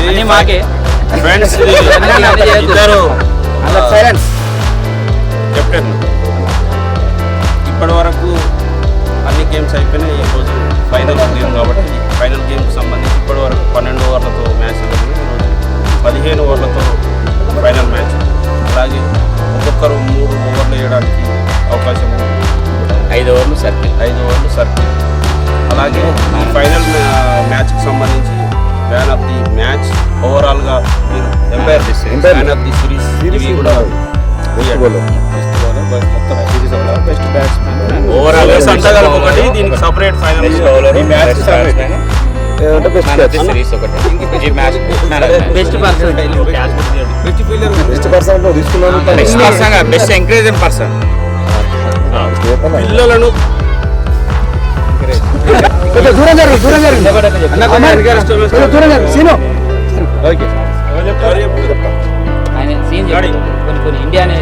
అన్ని మాకే ఫ్రెండ్స్ ఇద్దరు సైలెన్స్ కెప్టెన్ ఇప్పటి వరకు అన్ని గేమ్స్ అయిపోయినాయి. ఈరోజు ఫైనల్ గేమ్ కాబట్టి ఫైనల్ గేమ్కి సంబంధించి ఇప్పటి వరకు 12 ఓవర్లతో మ్యాచ్ జరిగింది. ఈరోజు 15 ఓవర్లతో ఫైనల్ మ్యాచ్. అలాగే ఒక్కొక్కరు 3 ఓవర్లు వేయడానికి అవకాశం ఉంది. 5 ఓవర్లు సర్కిల్. అలాగే ఈ ఫైనల్ మ్యాచ్కి సంబంధించి మ్యాన్ ఆఫ్ ది మ్యాచ్ ఓవరాల్గా మీరు మ్యాన్ ఆఫ్ ది సిరీస్ ఇవి కూడా బెస్ట్ బ్యాట్స్మెన్ ఓవరాల్ ఒకటి దీనికి సపరేట్ ఫైనల్ బెస్ట్ పర్సన్ తీసుకున్నాను. బెస్ట్ ఎంకరేజింగ్ పర్సన్ పిల్లలను కొన్ని ఇండియానే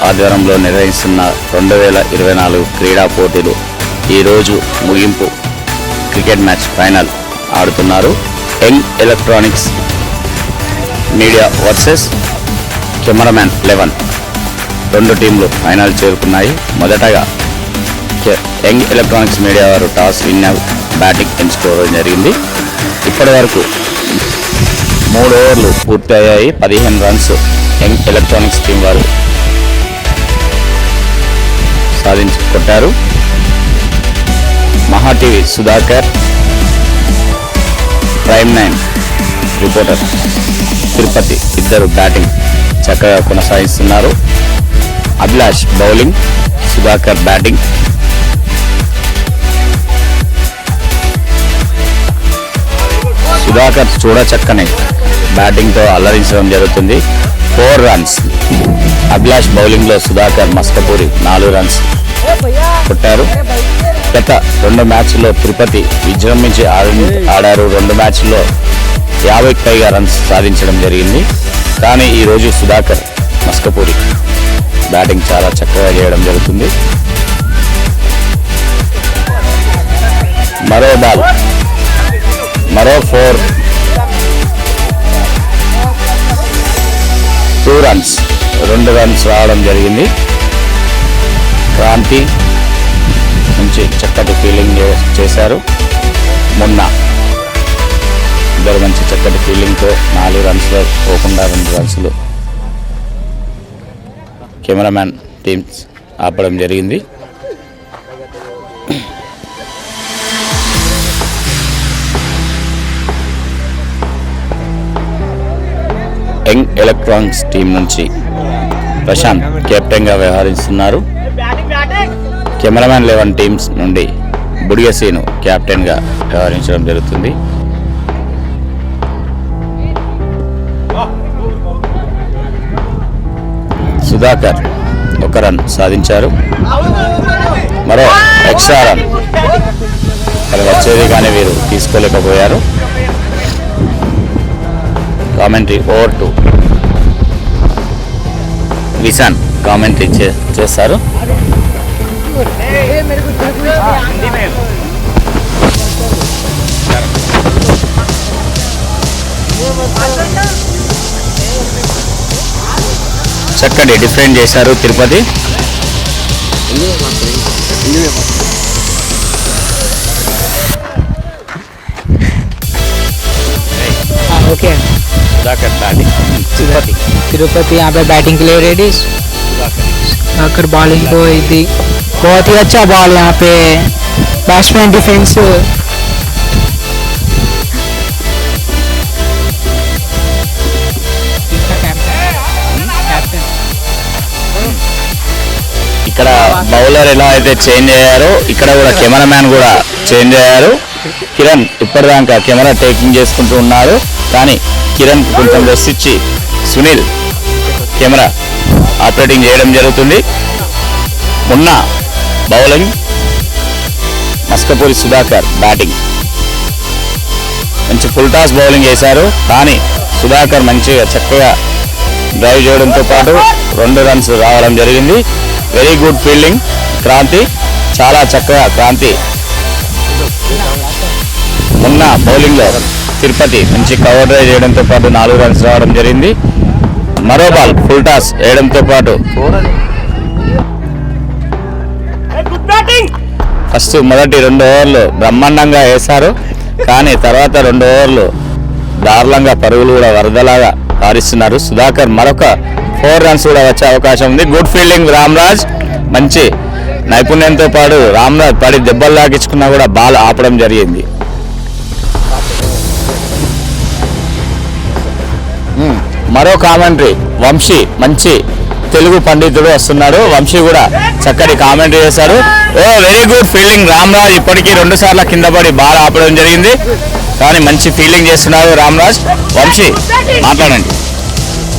ఆధ్వర్యంలో నిర్వహిస్తున్న 2024 క్రీడా పోటీలు ఈరోజు ముగింపు క్రికెట్ మ్యాచ్ ఫైనల్ ఆడుతున్నారు. Young electronics media versus cameraman 11 రెండు టీంలు ఫైనల్ చేరుకున్నాయి. మొదటగా యంగ్ ఎలక్ట్రానిక్స్ మీడియా వారు టాస్ విన్ బ్యాటింగ్ ఎంచుకోవడం జరిగింది. ఇప్పటి వరకు 3 ఓవర్లు పూర్తి అయ్యాయి. 15 రన్స్ యంగ్ ఎలక్ట్రానిక్స్ టీం వారు సాధించి కొట్టారు. Maha TV Sudhakar, prime 9 reporter Tirupati ఇద్దరు బ్యాటింగ్ చక్కగా కొనసాగిస్తున్నారు. Abhilash bowling, Sudhakar batting. సుధాకర్ చూడచక్కని బ్యాటింగ్తో అల్లరించడం జరుగుతుంది. 4 రన్స్. అభిలాష్ బౌలింగ్లో సుధాకర్, మస్కపూరి 4 రన్స్ కొట్టారు. గత 2 మ్యాచ్ల్లో తిరుపతి విజృంభించి ఆడారు. 2 మ్యాచ్ల్లో 50కి పైగా రన్స్ సాధించడం జరిగింది. కానీ ఈరోజు సుధాకర్, మస్కపూరి బ్యాటింగ్ చాలా చక్కగా చేయడం జరుగుతుంది. మరో బాల్, మరో 4, 2 రన్స్, 2 రన్స్ రావడం జరిగింది. క్రాంతి నుంచి చక్కటి ఫీల్డింగ్ చేశారు. మొన్న ఇద్దరు మంచి చక్కటి ఫీల్డింగ్తో 4 రన్స్లో పోకుండా 2 రన్స్లు కెమెరామ్యాన్ టీమ్స్ ఆపడం జరిగింది. యంగ్ ఎలక్ట్రానిక్స్ టీం నుంచి ప్రశాంత్ కెప్టెన్గా వ్యవహరిస్తున్నారు. కెమెరామ్యాన్ 11 టీమ్స్ నుండి బుడిగసీను కెప్టెన్గా వ్యవహరించడం జరుగుతుంది. సుధాకర్ 1 రన్ సాధించారు. మరో ఎక్స్ట్రా రన్ మరి వచ్చేది కానీ వీరు తీసుకోలేకపోయారు. కామెంటరీ ఓవర్ టు విశాన్ కామెంటరీ చేస్తారు. చక్కటి డిఫరెంట్ చేశారు తిరుపతి. ओके सुधाकर बैटिंग, तिरुपति यहाँ पे बैटिंग के लिए रेडी. सुधाकर बॉलिंग को इधर बहुत ही अच्छा बॉल यहाँ पे बैट्समैन डिफेंस. ఇక్కడ బౌలర్ ఎలా అయితే చేంజ్ అయ్యారో ఇక్కడ కూడా కెమెరామ్యాన్ కూడా చేంజ్ అయ్యారు. కిరణ్ ఇప్పటిదాకా కెమెరా టేకింగ్ చేసుకుంటూ ఉన్నారు. కానీ కిరణ్ కొంచెం రెస్ట్ ఇచ్చి సునీల్ కెమెరా ఆపరేటింగ్ చేయడం జరుగుతుంది. మొన్న బౌలింగ్ మస్కపూరి సుధాకర్ బ్యాటింగ్ మంచి ఫుల్ టాస్ బౌలింగ్ చేశారు. కానీ సుధాకర్ మంచిగా చక్కగా డ్రైవ్ చేయడంతో పాటు 2 రన్స్ రావడం జరిగింది. వెరీ గుడ్ ఫీల్డింగ్ క్రాంతి, చాలా చక్కగా క్రాంతి. మొన్న బౌలింగ్లో తిరుపతి మంచి కవర్ డ్రైవ్ చేయడంతో పాటు 4 రన్స్ రావడం జరిగింది. మరో బాల్ ఫుల్ టాస్ వేయడంతో పాటు ఫస్ట్ మొదటి 2 ఓవర్లు బ్రహ్మాండంగా వేశారు. కానీ తర్వాత 2 ఓవర్లు దారుణంగా పరుగులు కూడా వరదలాగా పారిస్తున్నారు. సుధాకర్ మరొక 4 రన్స్ కూడా వచ్చే అవకాశం ఉంది. గుడ్ ఫీల్డింగ్ రామ్రాజ్, మంచి నైపుణ్యంతో పాటు రామ్రాజ్ పడి దెబ్బలు లాగించుకున్నా కూడా బాల్ ఆపడం జరిగింది. మరో కామెంటరీ వంశీ, మంచి తెలుగు పండితుడు వస్తున్నాడు. వంశీ కూడా చక్కటి కామెంటరీ చేశాడు. వెరీ గుడ్ ఫీల్డింగ్ రామ్రాజ్, ఇప్పటికీ 2 సార్లు కింద పడి బాల్ ఆపడం జరిగింది. కానీ మంచి ఫీల్డింగ్ చేస్తున్నారు రామ్రాజ్. వంశీ మాట్లాడండి.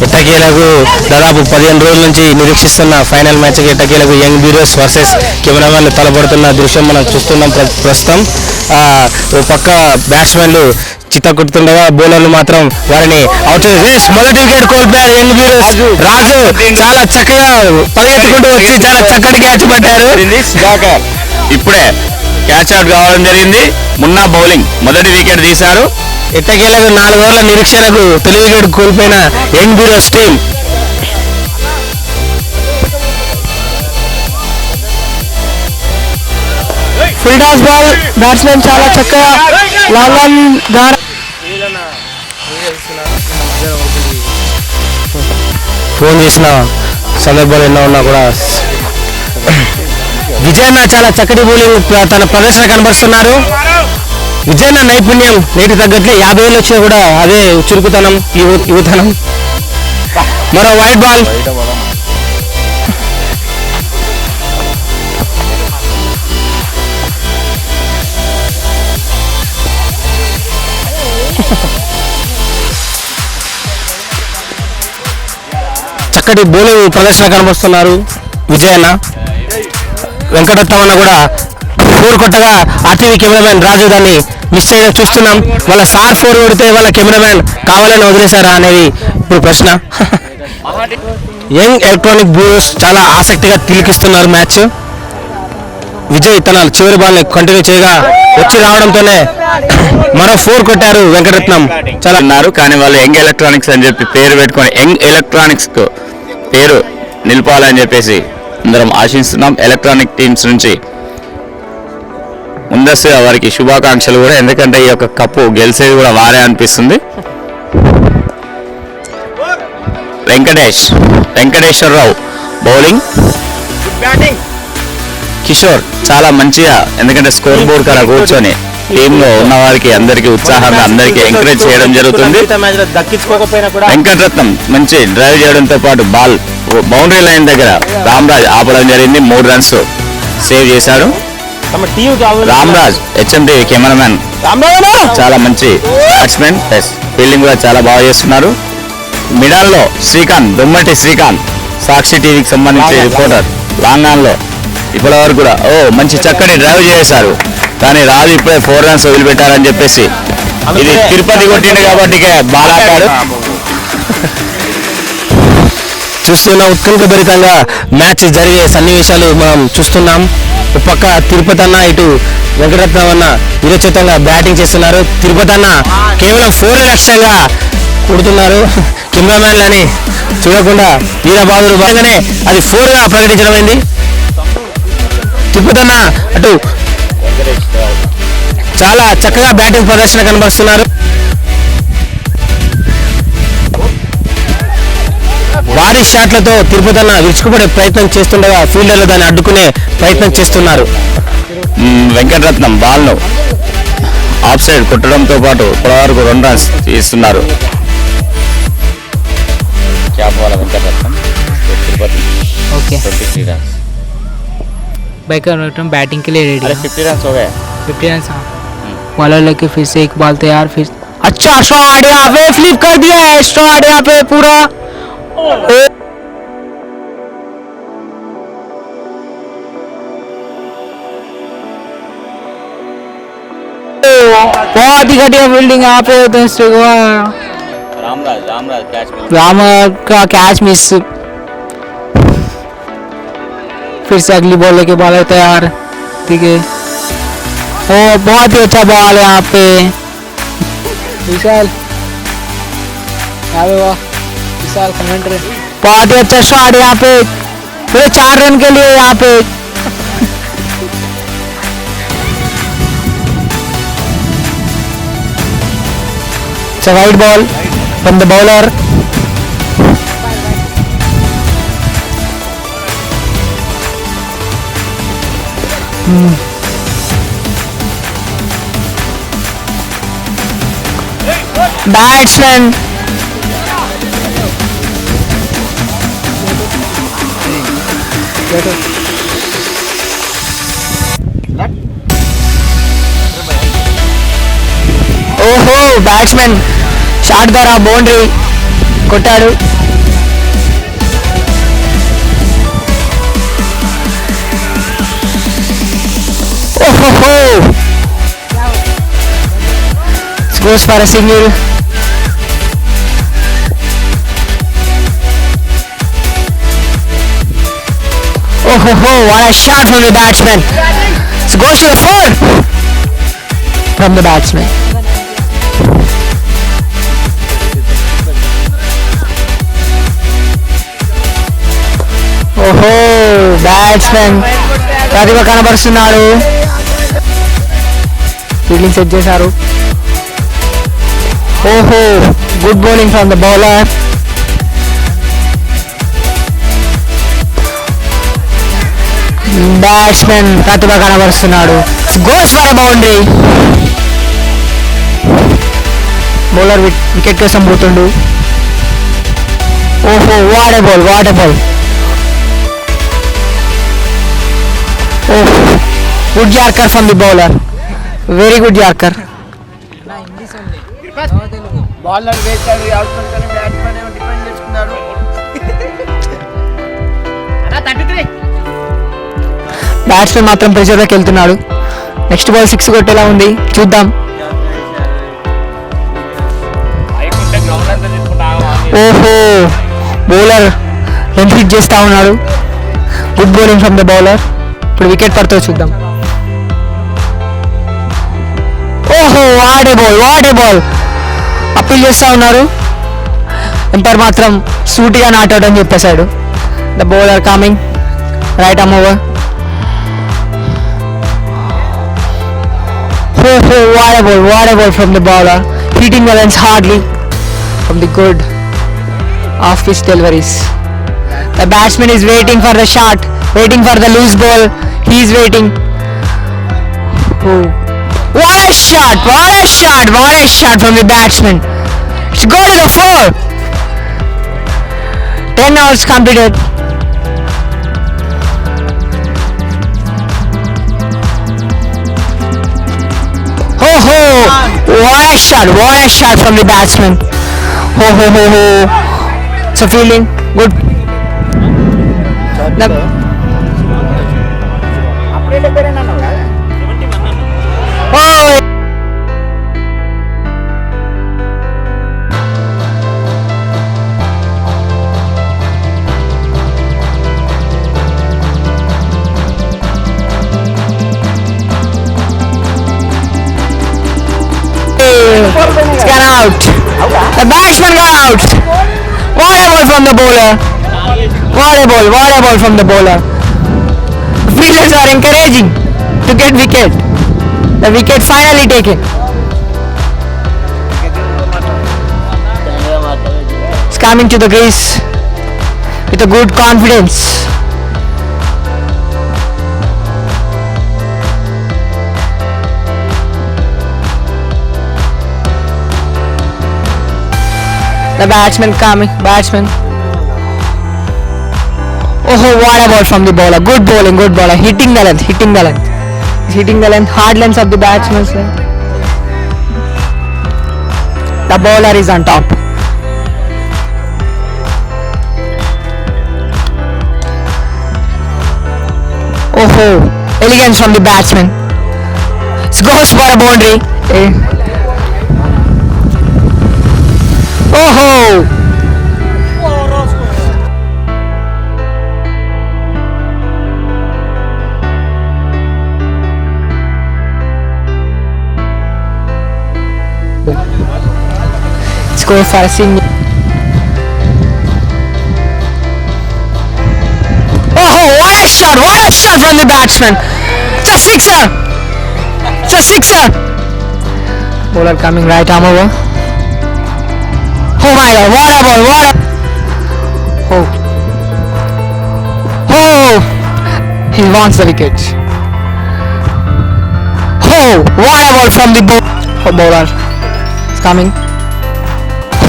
ఎట్టకేలకు దాదాపు 15 రోజుల నుంచి నిరీక్షిస్తున్న ఫైనల్ మ్యాచ్కి ఎట్టకేలకు యంగ్ బ్యూరోస్ వర్సెస్ కెమెరామెన్లు తలపడుతున్న దృశ్యం మనం చూస్తున్నాం ప్రస్తుతం. ఓ పక్క బ్యాట్స్మెన్లు చిత్తకొడుతుండగా బౌలర్లు మాత్రం వారిని అవుట్ రేస్. మొదటి వికెట్ కోల్పోయారు యంగ్ బ్యూరోస్. రాజు చాలా చక్కగా పరిగెత్తుకుంటూ వచ్చి చాలా చక్కటి క్యాచ్ పట్టారు. ఇప్పుడే క్యాచ్ అవుట్ కావడం జరిగింది. మున్నా బౌలింగ్ మొదటి వికెట్ తీశారు. ఎట్టకేలకు 4 ఓవర్ల నిరీక్షణకు తొలి వికెట్ కోల్పోయిన young bureaus team. Full toss ball batsmen చాలా చక్కగా లాంగ్ ఆన్ ద్వారా ఫోన్ చేసిన సందర్భాలు ఎన్నో ఉన్నా కూడా విజయన్న చాలా చక్కటి బౌలింగ్ తన ప్రదర్శన కనబరుస్తున్నారు. విజయన్న నైపుణ్యం నేటి తగ్గట్లే 50 ఏళ్ళు వచ్చినా కూడా అదే చురుకుతనం యువతనం. మరో వైట్ బాల్. చక్కటి బౌలింగ్ ప్రదర్శన కనబరుస్తున్నారు విజయన్న. వెంకటరత్నమన్న కూడా 4 కొట్టగా ఆర్టీవీ కెమెరామెన్ రాజు దాన్ని మిస్ చేయడం చూస్తున్నాం. వాళ్ళ సార్ 4 కొడితే వాళ్ళ కెమెరామెన్ కావాలని వదిలేశారా అనేది ఇప్పుడు ప్రశ్న. యంగ్ ఎలక్ట్రానిక్ బ్యూరోస్ చాలా ఆసక్తిగా తిలకిస్తున్నారు మ్యాచ్. విజయ్ తన చివరి బాల్ ని కంటిన్యూ చేయగా వచ్చి రావడంతోనే మరో 4 కొట్టారు వెంకటరత్నం. చాలా ఉన్నారు కానీ వాళ్ళు యంగ్ ఎలక్ట్రానిక్స్ అని చెప్పి పేరు పెట్టుకొని యంగ్ ఎలక్ట్రానిక్స్ పేరు నిలపాలని చెప్పేసి అందరం ఆశిస్తున్నాం. ఎలక్ట్రానిక్ టీమ్స్ నుంచి ముందస్తుగా వారికి శుభాకాంక్షలు కూడా. ఎందుకంటే ఈ యొక్క కప్పు గెలిచేది కూడా వారే అనిపిస్తుంది. వెంకటేశ్వరరావు బౌలింగ్. కిషోర్ చాలా మంచిగా, ఎందుకంటే స్కోర్ బోర్డ్ కాడ కూర్చొని టీంలో ఉన్న వారికి అందరికీ ఉత్సాహంగా అందరికీ ఎంకరేజ్ చేయడం జరుగుతుంది. వెంకటరత్నం మంచి డ్రైవ్ చేయడంతో పాటు బాల్ బౌండరీ లైన్ దగ్గర రామ్రాజ్ ఆపడం జరిగింది. 3 రన్స్ సేవ్ చేశాడు. రామ్రాజ్ హెచ్ఎండి కెమెరామెన్ చాలా మంచి బ్యాట్స్మెన్ ప్లస్ ఫీల్డింగ్ కూడా చాలా బాగా చేస్తున్నారు. మిడాల్లో శ్రీకాంత్, దొమ్మటి శ్రీకాంత్ సాక్షి టీవీకి సంబంధించి రిపోర్టర్. లాంగ్ ఆన్ లో ఇప్పటి వరకు కూడా మంచి చక్కటి డ్రైవ్ చేశారు. కానీ రాజు ఇప్పుడే 4 రన్స్ వదిలిపెట్టారని చెప్పేసి ఇది తిరుపతి కొట్టింది కాబట్టి బాల్ ఆపాడు. చూస్తున్న ఉత్కంఠభరితంగా మ్యాచ్ జరిగే సన్నివేశాలు మనం చూస్తున్నాం. ఒక పక్క తిరుపతి అన్న, ఇటు వెంకటరత్నం అన్న విరచితంగా బ్యాటింగ్ చేస్తున్నారు. తిరుపతి అన్న కేవలం 4 లక్ష్యంగా కొడుతున్నారు. కెమెరామ్యాన్లని చూడకుండా వీరబాదులు బాగానే అది 4గా ప్రకటించడమైంది. తిరుపతి అన్న అటు చాలా చక్కగా బ్యాటింగ్ ప్రదర్శన కనబరుస్తున్నారు. భారీ షాట్లతో తిరుపతి అన్న విరుచుకుపడే ప్రయత్నం చేస్తుండగా ఫీల్డర్లు దాన్ని అడ్డుకునే ప్రయత్నం చేస్తున్నారు. వెంకటరత్నం బాల్ ను ఆఫ్ సైడ్ కొట్టడంతో పాటు ఇప్పటివరకు 2 రన్స్ తీస్తున్నారు. వెంకటరత్నం తిరుపతి ఓకే 23 रन बैकर बैटिंग के लिए रेडी. 50 रन हो गए. 50 रन बॉलर लेके फिर से एक बॉल तैयार. फिर अच्छा शॉट यहाँ पे फ्लिप कर दिया है. शॉट यहाँ पे पूरा बहुत ही घटिया फील्डिंग यहाँ पे. रामराज का कैच मिस. फिर से अगली बॉल लेके बॉलर तैयार. ठीक है, ओ बहुत ही अच्छा बॉल है यहाँ पे. विशाल विशाल कमेंटर बहुत ही अच्छा शॉट यहाँ पे. पूरे 4 रन के लिए यहाँ पे. It's a wide ball from the bowler. Batsman ఓహో బ్యాట్స్మెన్ షాట్ ద్వారా బౌండరీ కొట్టాడు. Goes for a single. Oh ho ho, what a shot from the batsman. So goes to the 4 from the batsman. ఓహో batsmen ప్రతిభ కనబరుస్తున్నాడు. Fielding set చేశారు. ఓహో good bowling from the bowler. Batsmen ప్రతిభ కనబరుస్తున్నాడు. Goes for a boundary. Bowler wicket కోసం పోతుండు. ఓహో what a ball, what a ball. Oh, good Yorker from the bowler. Very good Yorker. Bowler వేచాడు అవసరం బ్యాట్స్మెన్ ఏమో డిఫెండ్ చేసుకున్నాడు. బ్యాట్స్మెన్ మాత్రం ప్రెషర్లోకి వెళ్తున్నాడు. నెక్స్ట్ బాల్ 6 కొట్టేలా ఉంది, చూద్దాం. ఓహో బౌలర్ లెంత్ హిట్ చేస్తా ఉన్నాడు. Good bowling from the bowler. ఇప్పుడు వికెట్ పడుతుంది, చూద్దాం. ఓహో what a ball, what a ball. Appeal చేస్తా ఉన్నారు. ఎంపైర్ మాత్రం సూటిగా నాట్అవుట్ అని చెప్పేశాడు. The bowler coming right arm over. ఓహో what a ball, what a ball from the bowler. hitting the lens hardly from the good off pitch deliveries. The batsman is waiting for the shot, waiting for the loose ball. He is waiting. Oh, what a shot, what a shot, what a shot from the batsman. It's go to the 4. 10 hours completed. Oh ho, what a shot, what a shot from the batsman. Oh ho ho ho. So fielding good. Oh. It's gone out. The batsman got out. What a ball from the bowler. What a ball, what a ball from the bowler. The fielders are encouraging to get wicket. The wicket finally taken. It's coming to the crease with a good confidence. The batsman coming, batsman. Oh, what a ball from the bowler. Good bowling, good bowler. Hitting the length, hitting the length. He's hitting the length, hard length of the batsman's length. The bowler is on top. Oh, elegance from the batsman. It goes for a boundary. Oh! Let's go for a single. Oh, what a shot! What a shot from the batsman! It's a sixer! It's a sixer! Bowler coming right arm over. Oh my God, what a ball, what a... Oh. Oh! He wants the wicket. Oh, what a ball from the bowler. It's coming.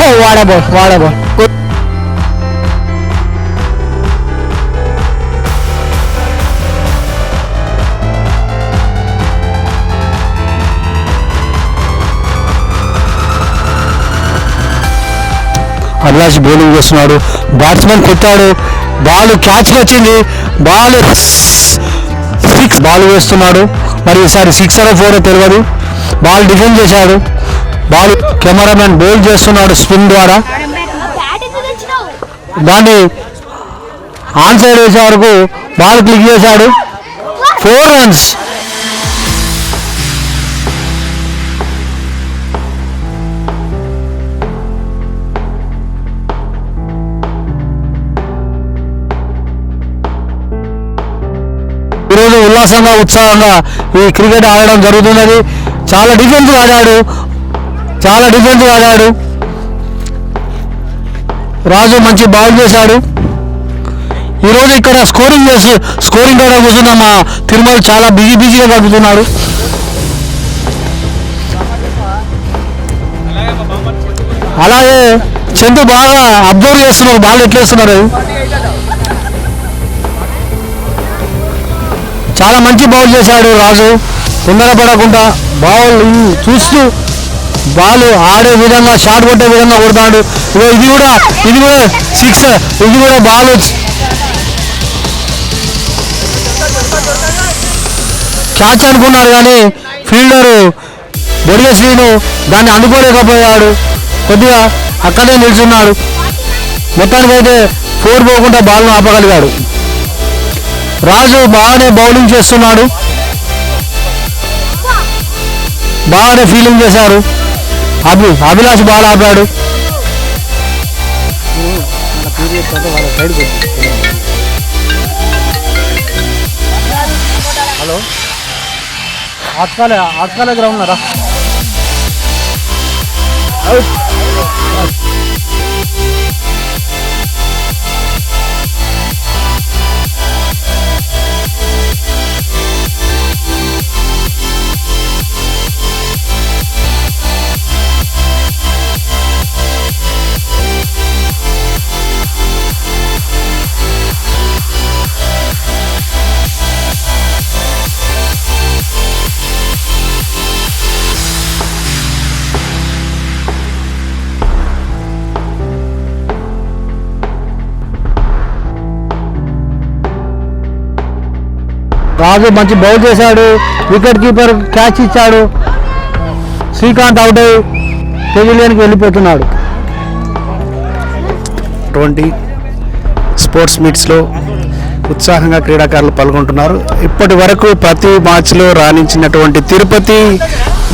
Oh, what a ball, what a ball. Good. Abhilash bowling చేస్తున్నాడు. Batsmen కొట్టాడు, ball catch వచ్చింది, ball 6 ball వేస్తున్నాడు. మరి ఈసారి 6 or 4 తెలియదు. Ball defend చేశాడు. Ball cameraman bowl చేస్తున్నాడు spin ద్వారా. దాన్ని ఆన్ సైడ్ వేసే వరకు బాల్ క్లిక్ చేశాడు. 4 రన్స్. ఈరోజు ఉల్లాసంగా ఉత్సాహంగా ఈ క్రికెట్ ఆడడం జరుగుతున్నది. చాలా డిఫెన్స్ ఆడాడు. రాజు మంచి బౌల్ చేశాడు. ఈరోజు ఇక్కడ స్కోరింగ్ కూడా కూర్చున్న మా తిరుమల చాలా బిజీగా గడుపుతున్నాడు. అలాగే చందు బాగా అబ్జర్వ్ చేస్తున్నారు బాల్ ఎట్లా వేస్తున్నారు. చాలా మంచి బౌల్ చేశాడు రాజు. తొందరపడకుండా బాల్ చూస్తూ బాల్ ఆడే విధంగా షాట్ కొట్టే విధంగా కొడతాడు. ఇది కూడా 6. ఇది కూడా బాల్ క్యాచ్ అనుకున్నారు కానీ ఫీల్డరు బొడిగ శ్రీను దాన్ని అందుకోలేకపోయాడు. కొద్దిగా అక్కడే నిల్చున్నాడు. మొత్తానికైతే 4 పోకుండా బాల్ను ఆపగలిగాడు. రాజు బాగానే బౌలింగ్ చేస్తున్నాడు. బాగానే ఫీలింగ్ చేశారు. అభిలాష్ బాల్ ఆపాడు. హలో ఆటకాలే గ్రౌండ్ రా. రాజు మంచి బౌల్ చేశాడు. వికెట్ కీపర్ క్యాచ్ ఇచ్చాడు. శ్రీకాంత్ అవుట్ అయి పెవిలియన్కి వెళ్ళిపోతున్నాడు. స్పోర్ట్స్ మీట్స్లో ఉత్సాహంగా క్రీడాకారులు పాల్గొంటున్నారు. ఇప్పటి వరకు ప్రతి మ్యాచ్లో రాణించినటువంటి తిరుపతి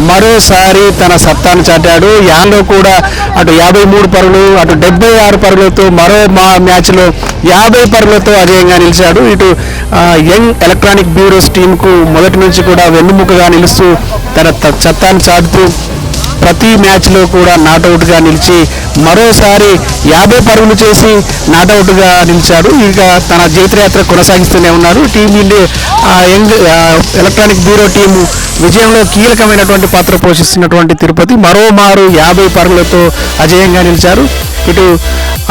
మరోసారి తన సత్తాను చాటాడు. యాన్లో కూడా అటు 53 పరుగులు అటు 76 పరుగులతో మరో మ్యాచ్లో 50 పరుగులతో అజయంగా నిలిచాడు. ఇటు యంగ్ ఎలక్ట్రానిక్ బ్యూరోస్ టీంకు మొదటి నుంచి కూడా వెన్నుముకగా నిలుస్తూ తన సత్తాను చాటుతూ ప్రతి మ్యాచ్లో కూడా నాటౌట్గా నిలిచి మరోసారి 50 పరుగులు చేసి నాటౌట్గా నిలిచాడు. ఇక తన జైత్రయాత్ర కొనసాగిస్తూనే ఉన్నారు. యంగ్ ఎలక్ట్రానిక్ బ్యూరో టీము విజయంలో కీలకమైనటువంటి పాత్ర పోషిస్తున్నటువంటి తిరుపతి మరోమారు 50 పరుగులతో అజయంగా నిలిచారు. ఇటు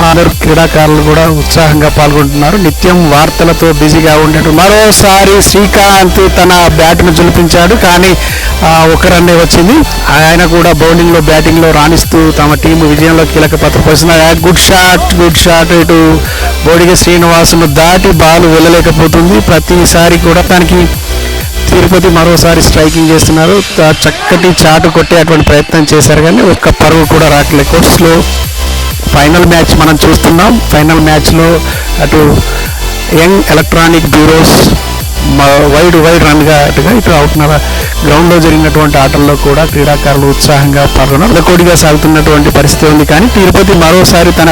అందరు క్రీడాకారులు కూడా ఉత్సాహంగా పాల్గొంటున్నారు. నిత్యం వార్తలతో బిజీగా ఉండేటు మరోసారి శ్రీకాంత్ తన బ్యాట్ను జులిపించాడు. కానీ 1 రన్నే వచ్చింది. ఆయన కూడా బౌలింగ్లో బ్యాటింగ్లో రాణిస్తూ తమ టీము విజయంలో కీలక పాత్ర పోషిస్తున్నారు. గుడ్ షాట్ ఇటు బోడిగ శ్రీనివాసును దాటి బాల్ వెళ్ళలేకపోతుంది. ప్రతిసారి కూడా తనకి తిరుపతి మరోసారి స్ట్రైకింగ్ చేస్తున్నారు. చక్కటి చాటు కొట్టే అటువంటి ప్రయత్నం చేశారు కానీ ఒక్క పరుగు కూడా రావట్లేదు. కోర్సులో ఫైనల్ మ్యాచ్ మనం చూస్తున్నాం. ఫైనల్ మ్యాచ్లో అటు యంగ్ ఎలక్ట్రానిక్ బ్యూరోస్ వైడ్ రన్గా ఇటు అవుతున్న గ్రౌండ్లో జరిగినటువంటి ఆటల్లో కూడా క్రీడాకారులు ఉత్సాహంగా పాల్గొన్నారు. కోడిగా సాగుతున్నటువంటి పరిస్థితి ఉంది. కానీ తిరుపతి మరోసారి తన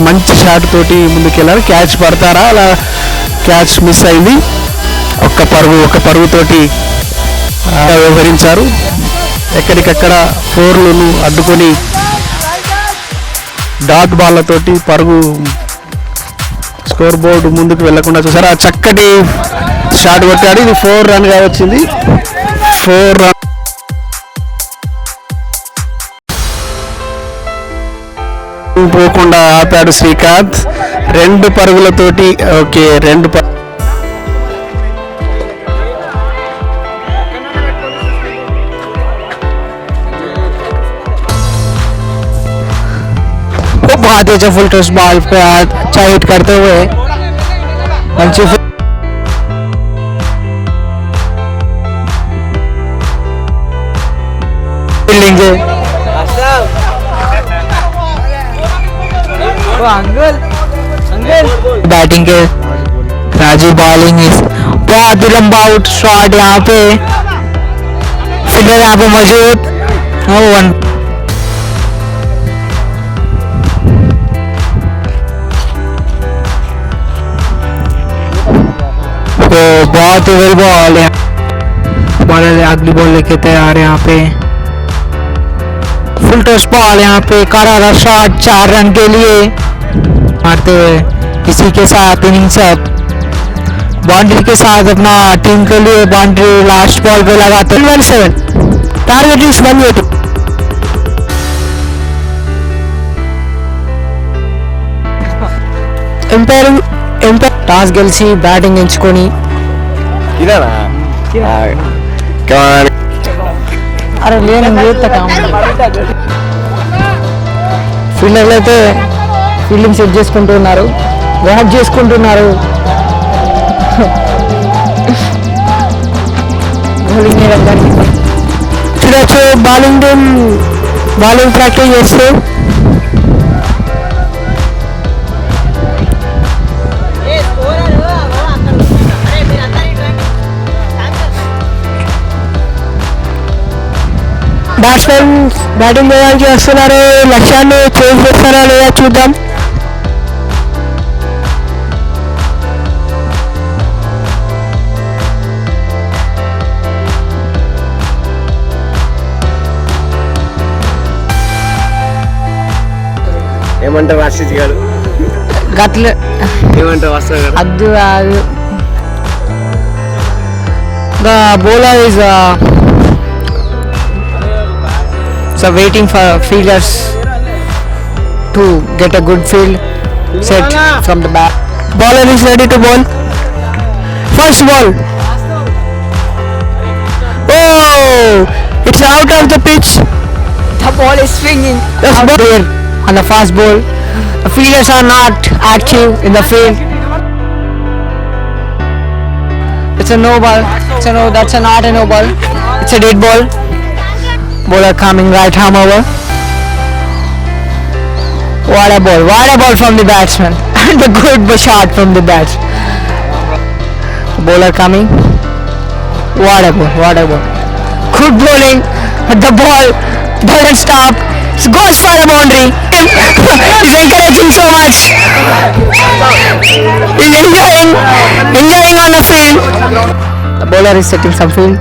మంచి షాట్ తోటి ముందుకెళ్ళారు. క్యాచ్ పడతారా, అలా క్యాచ్ మిస్ అయింది. ఒక్క పరుగుతోటి వ్యవహరించారు. ఎక్కడికక్కడ 4లను అడ్డుకొని డాట్ బాల్లతోటి పరుగు స్కోర్ బోర్డు ముందుకు వెళ్లకుండా చూసారు. ఆ చక్కటి షాట్ కొట్టాడు. ఇది 4 రన్గా వచ్చింది. 4 రన్ పోకుండా ఆపాడు శ్రీకాంత్ 2 పరుగులతోటి. ఓకే 2 बहुत अच्छा फुल टॉस बॉल पे अच्छा हिट करते हुए अच्छी फील्डिंग बैटिंग के राजू बॉलिंग इस बहुत ही लंबा आउट शॉट यहाँ पे फील्डर यहाँ पे मौजूद वन तो बहुत ही वेल बॉल है बॉलर अगली बॉल लेके तैयार है यहाँ पे फुल टॉस बॉल यहाँ पे करारा शॉट 4 रन के लिए मारते हुए इसी के साथ इनिंग्स अप बाउंड्री के साथ अपना टीम के लिए बाउंड्री लास्ट बॉल पे लगाते 1-7 टारगेट इज 1-8 టాస్ గెలిచి బ్యాటింగ్ ఎంచుకొని అరే లేని ఫీల్డర్లు అయితే ఫీల్డింగ్ సెట్ చేసుకుంటున్నారు వాక్ చేసుకుంటున్నారు బౌలింగ్ చూడొచ్చు బౌలింగ్ ప్రాక్టీస్ చేస్తూ బ్యాట్స్మెన్ బ్యాటింగ్ చేయడానికి వస్తున్నారు లక్ష్యాన్ని చేంజ్ చేస్తారా లేదా చూద్దాం ఏమంటారు ఆశీష్ గారు గట్ల ఏమంటారు వస్తా గారు అద్దు కాదు the bowler is so waiting for fielders to get a good field set from the bat. Bowler is ready to bowl. First ball. Oh, it's out of the pitch. The ball is swinging. That's there on the fast ball. The fielders are not active in the field. It's a no ball. It's a no. That's not a no ball. It's a dead ball. Bowler coming right arm over. What a ball! What a ball from the batsman and a good shot from the bat. Bowler coming. What a ball! What a ball! Good bowling. The ball doesn't stop. It goes for a boundary. He's encouraging so much. He's enjoying on the field. The bowler is setting some field.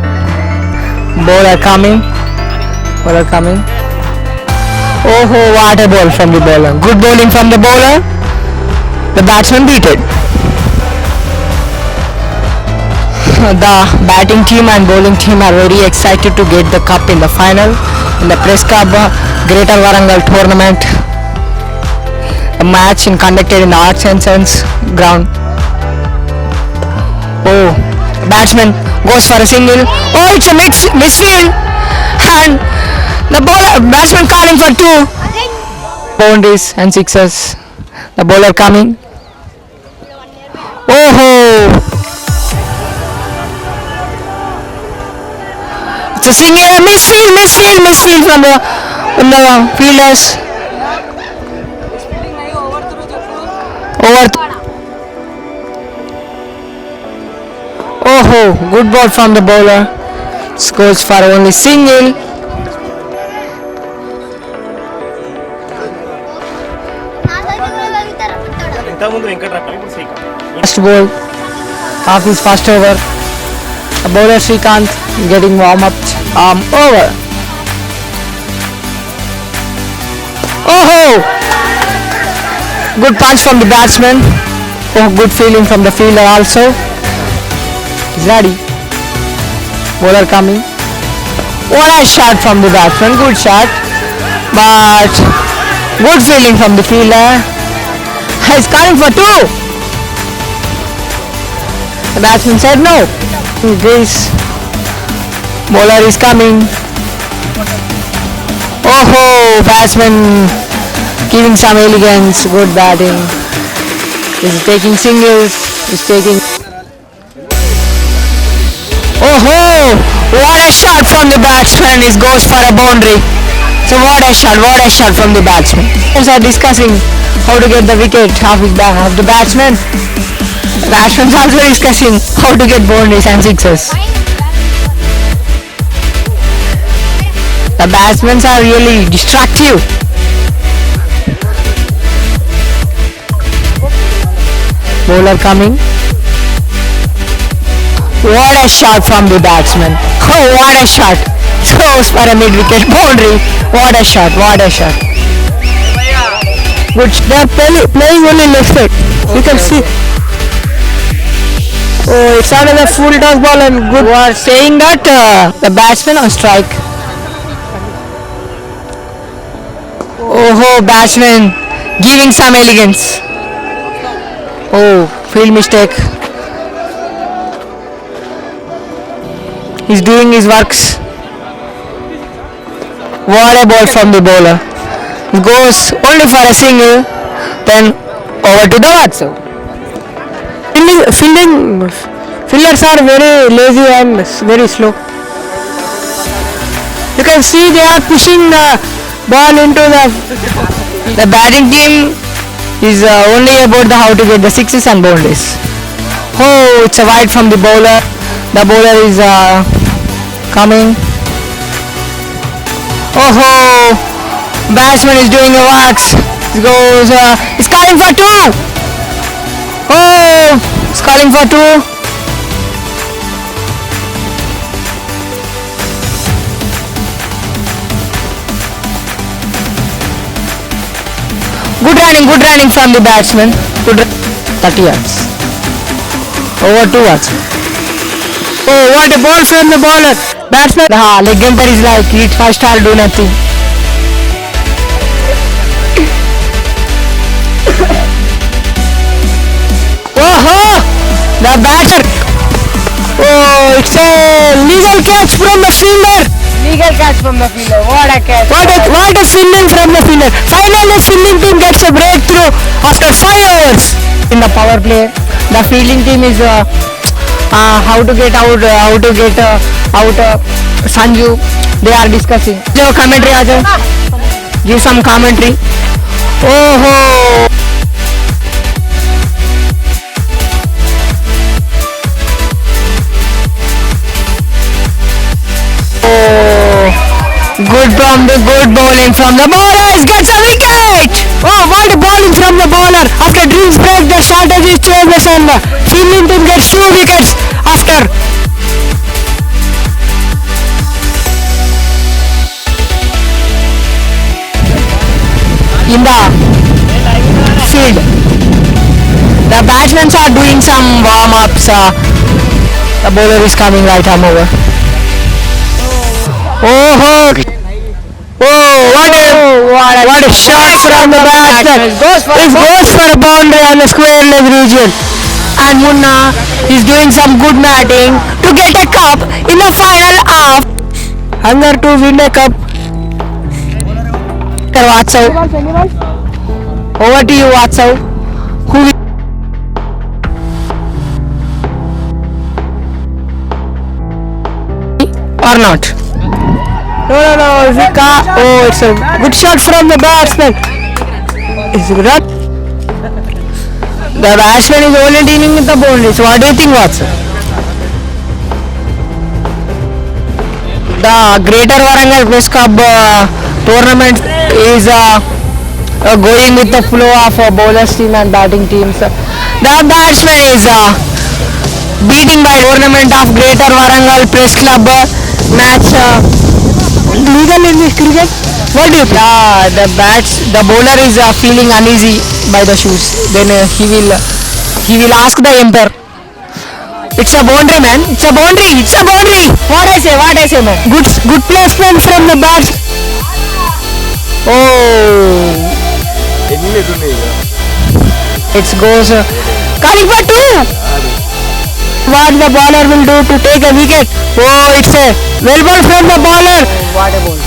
Bowler coming. Bowler coming. Oh, what a ball from the bowler. Good bowling from the bowler. The batsman beat it. The batting team and bowling team are very excited to get the cup in the final in the Press Cup Greater Warangal tournament. The match is conducted in the Arts and Science ground. Oh, the batsman goes for a single. Oh, it's a misfield. And the bowler, batsman calling for 2 boundaries and sixes. The bowler coming. Oh, it's a single, misfield from the fielders. Over. Oh, good ball from the bowler. Scores for only single. First ball, half is first over. The bowler Srikanth getting warm up, over. Oh, good punch from the batsman. Oh, good feeling from the fielder also. He's ready. Bowler coming. What a shot from the batsman. Good shot, but good feeling from the fielder. He's calling for 2. The batsman said no. Grace. Bowler is coming. Oh, batsman giving some elegance. Good batting. He's taking singles. He's taking. Oh, what a shot from the batsman. It goes for a boundary. So what a shot from the batsman. Players are discussing how to get the wicket of the batsman. The batsmen are also discussing how to get boundaries and sixes. The batsmen are really destructive. Bowler coming. What a shot from the batsman. Oh, what a shot. Throws for a mid-wicket boundary. What a shot. Good. They are playing only left side. You can see. Oh, it's another full toss ball and good. You are saying that the batsman on strike. Oh, batsman giving some elegance. Oh, field mistake. He's doing his works. What a ball from the bowler. He goes only for a single. Then over to the Watson. Fielders are very lazy and very slow. You can see they are pushing the ball into the batting team is only about how to get the sixes and boundaries. Oh, it's a wide from the bowler. The bowler is coming. Oh, batsman is doing a wax. He goes. He's calling for two. Oh, he's calling for two. Good running from the batsman. 30 yards. Over 2 yards. Oh, what a ball from the bowler. Batsman. Leg umpire is like, hit first or do nothing. Oh, the batter. Oh, it's a legal catch from the fielder. What a catch. What a fielding from the fielder. Finally, fielding team gets a breakthrough after 5 overs. In the power play, the fielding team is how to get out Sanju. They are discussing. Commentary, Ajay. Give some commentary. Oh. Good bowling from the bowler. Gets a wicket. Oh, what a bowling from the bowler. After drills break, the strategy changes and the fielding team gets 2 wickets after. In the field, the batsmen are doing some warm-ups. The bowler is coming right arm over. Oh, what a shot from the batsman. It goes for a boundary on the square leg region. And Munna is doing some good batting to get a cup in the final half. Hunger to win a cup. Watsow. Over to you, Watsow. Who or not? No, Zika. Oh, it's a good shot from the batsman. It's good. The batsman is only dealing with the boundaries. What do you think, Watson? The Greater Warangal Press Cup tournament is going with the flow of bowlers team and batting teams. The batsman is beating by tournament of Greater Warangal Press Club match. Legal in this cricket? What do you think? The bowler is feeling uneasy by the shoes. Then he will ask the umpire. It's a boundary, man. It's a boundary. What I say, man. Good placement from the bat. Oh. It goes. Calling for 2. What the bowler will do to take a wicket? Oh, it's a well ball from the bowler. What a ball.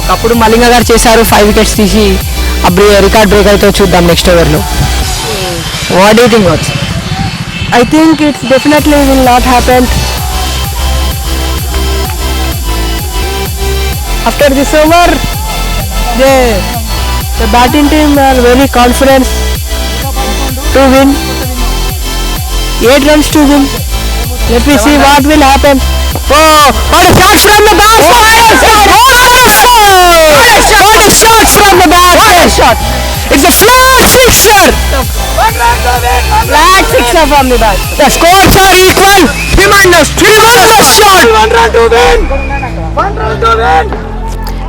ఒకప్పుడు మలింగ గారు చేశారు 5 wickets తీసి అప్పుడు record break అయితే చూద్దాం next ఓవర్లో. What do you think watts? I think it definitely will not happen. After this over, The batting team are very confident to win. 8 runs to win. Let me see what will happen. Oh, what a shot from the bat! What a shot from the bat! What a shot! It's a flat sixer! Flat sixer from the bat. The scores are equal. Tremendous shot. 1 run to win. 1 run to win.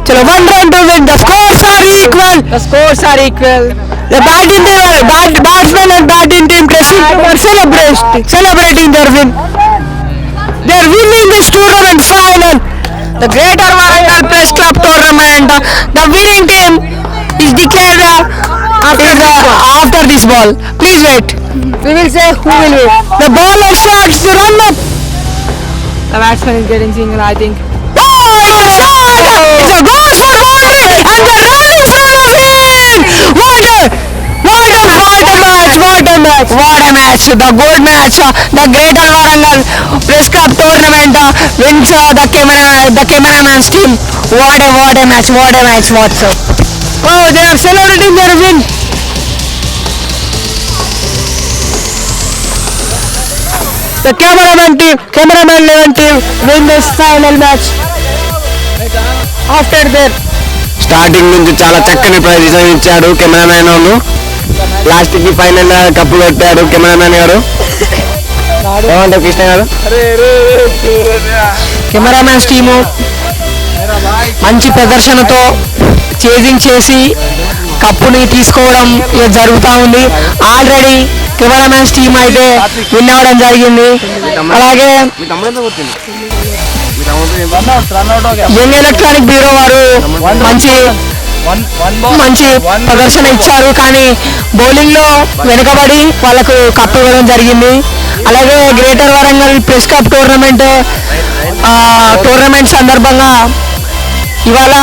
Chalo, 1 run to win. The scores are equal. The scores are equal. The batsman and batting team dressing room are celebrating their win. They are winning this tournament final. The Greater Warangal Press Club tournament. The winning team is declared after this ball. Please wait. We will say who will win. The bowler starts to run up. The batsman is getting single, I think. Oh, it's a shot! It's a goal for boundary and they're running for the win! What a match! The good match! The Greater Warangal Press Club tournament wins the cameraman's team. What a match! What's up? Oh, they are celebrating their win. The cameraman 11 team win this final match. After their starting నుంచి చాలా చక్కని ప్రదర్శన ఇచ్చాడు cameraman అవును. Last కి final cup కొట్టాడు cameraman గారు. ఏమంటారు కృష్ణ గారు? కెమెరామ్యాన్స్ టీము మంచి ప్రదర్శనతో చేజింగ్ చేసి కప్పుని తీసుకోవడం జరుగుతూ ఉంది. ఆల్రెడీ కెమెరామ్యాన్స్ టీమ్ అయితే విన్ అవ్వడం జరిగింది. అలాగే యంగ్ ఎలక్ట్రానిక్ బ్యూరో వారు మంచి ప్రదర్శన ఇచ్చారు, కానీ బౌలింగ్ లో వెనుకబడి వాళ్ళకు కప్పు ఇవ్వడం జరిగింది. అలాగే greater Warangal press cup tournament సందర్భంగా ఇవాళ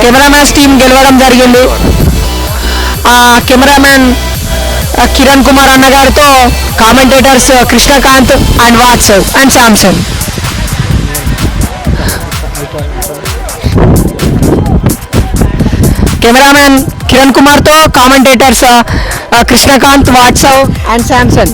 కెమెరామ్యాన్స్ టీం గెలవడం జరిగింది. కెమెరామ్యాన్ కిరణ్ కుమార్ అన్న గారితో commentators Krishnakanth and WhatsApp and Samson. Cameraman Kiran కుమార్తో commentators Krishnakanth WhatsApp and Samson.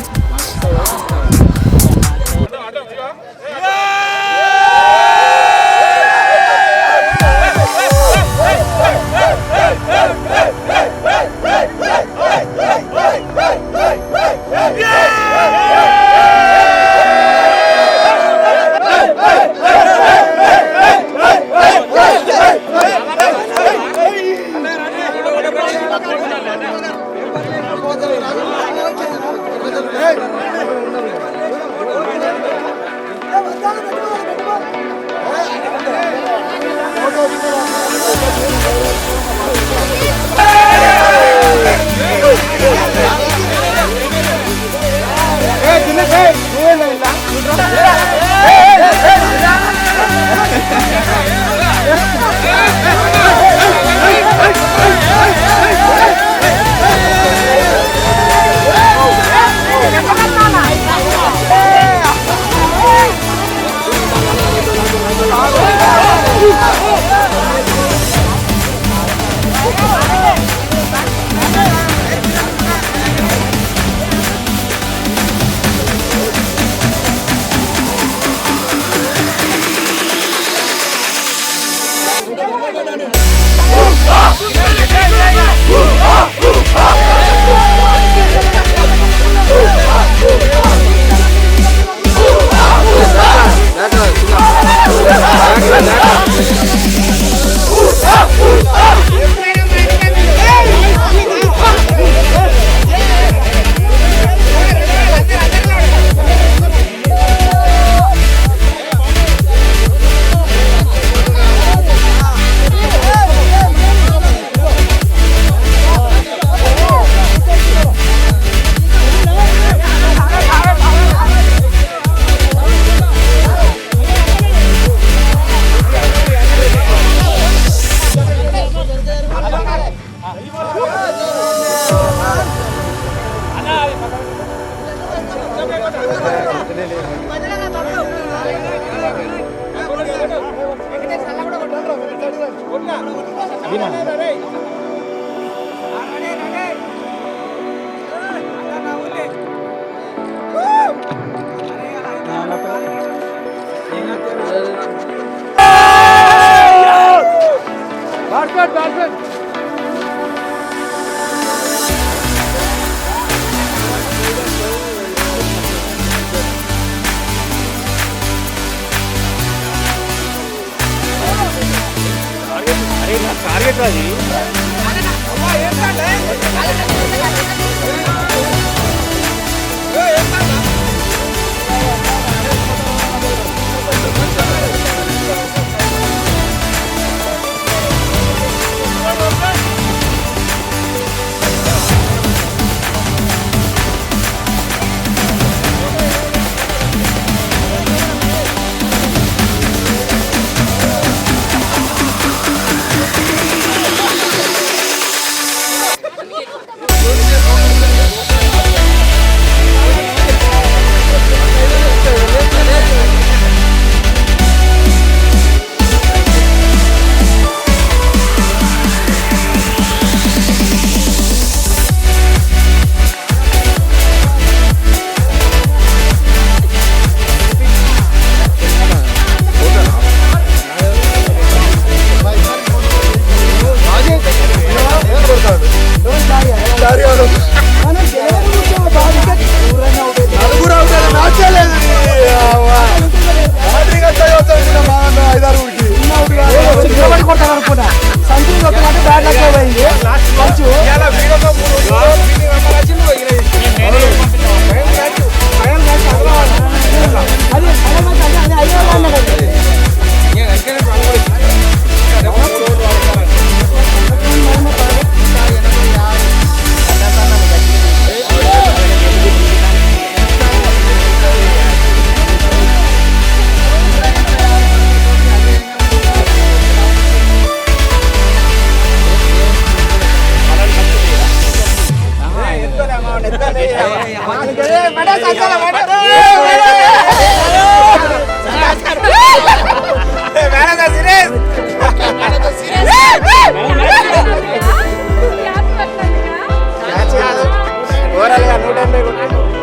ఓవరాల్గా 180 కొట్టాడు.